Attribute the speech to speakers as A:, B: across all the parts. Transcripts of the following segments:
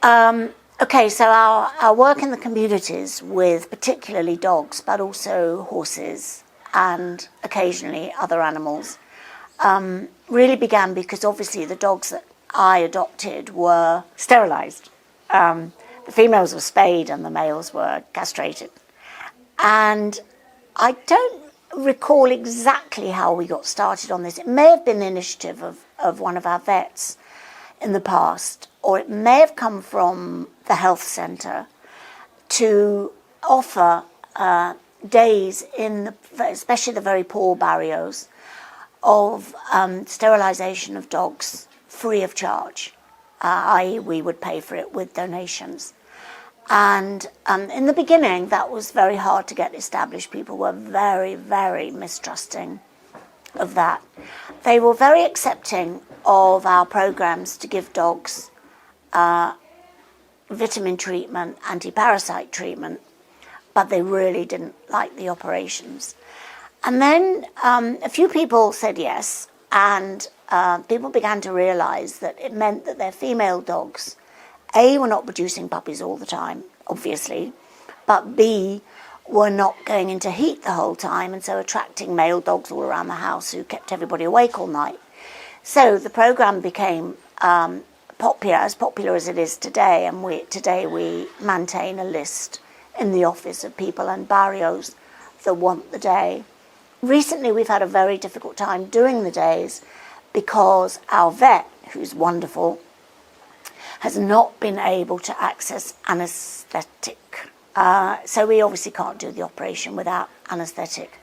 A: Okay, so our work in the communities with particularly dogs, but also horses and occasionally other animals, really began because obviously the dogs that I adopted were sterilized. The females were spayed and the males were castrated. And I don't recall exactly how we got started on this. It may have been the initiative of one of our vets in the past, or it may have come from the health centre to offer days in, especially the very poor barrios, of sterilisation of dogs free of charge, i.e. we would pay for it with donations. And in the beginning, that was very hard to get established. People were very, very mistrusting of that. They were very accepting of our programs to give dogs vitamin treatment, anti-parasite treatment, but they really didn't like the operations. And then a few people said yes, and people began to realise that it meant that their female dogs, A, were not producing puppies all the time, obviously, but B, were not going into heat the whole time, and so attracting male dogs all around the house who kept everybody awake all night. So the programme became popular as it is today, and today we maintain a list in the office of people and barrios that want the day. Recently we've had a very difficult time doing the days because our vet, who's wonderful, has not been able to access anaesthetic. So we obviously can't do the operation without anaesthetic.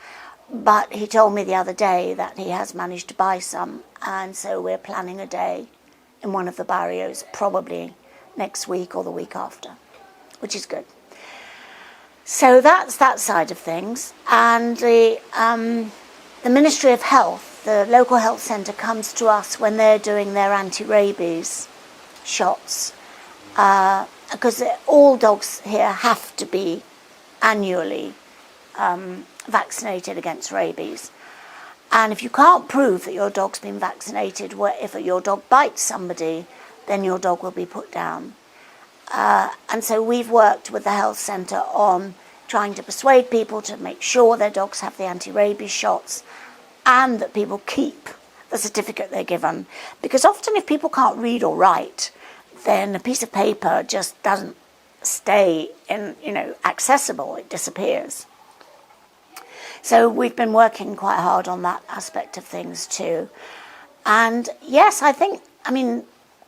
A: But he told me the other day that he has managed to buy some, and so we're planning a day in one of the barrios, probably next week or the week after, which is good. So that's that side of things. And the Ministry of Health, the local health centre, comes to us when they're doing their anti-rabies shots, because all dogs here have to be annually vaccinated against rabies. And if you can't prove that your dog's been vaccinated, if your dog bites somebody, then your dog will be put down. And so we've worked with the health centre on trying to persuade people to make sure their dogs have the anti-rabies shots and that people keep the certificate they're given. Because often if people can't read or write, then a piece of paper just doesn't stay accessible, it disappears. So we've been working quite hard on that aspect of things too. And yes, I think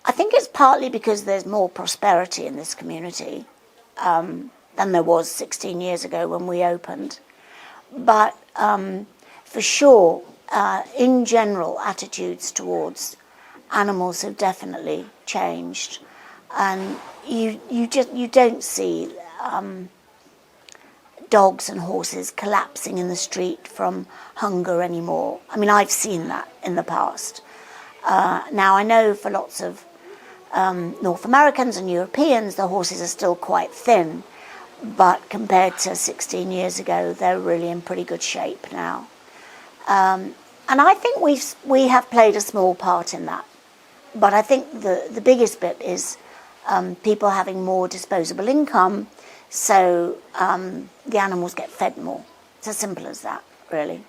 A: it's partly because there's more prosperity in this community than there was 16 years ago when we opened. But for sure, in general, attitudes towards animals have definitely changed. And you don't see dogs and horses collapsing in the street from hunger anymore. I mean, I've seen that in the past. Now, I know for lots of North Americans and Europeans, the horses are still quite thin, but compared to 16 years ago, they're really in pretty good shape now. And I think we have played a small part in that. But I think the biggest bit is people having more disposable income, so the animals get fed more. It's as simple as that, really.